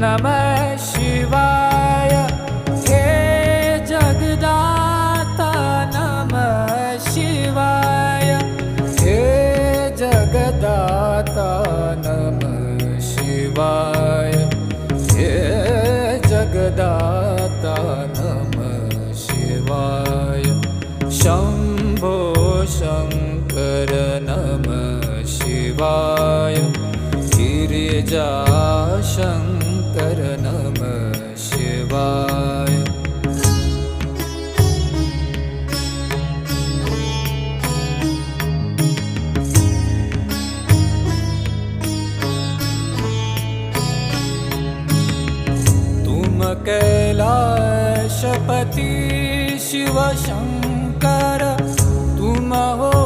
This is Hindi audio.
नमः शिवाय हे जगदाता नमः शिवाय हे जगदाता नमः शिवाय हे जगदाता नमः शिवाय शंभो शंकर नमः शिवाय गिरिजा शंकर नमः शिवाय तुम कैलाशपति शिव शंकर तुम हो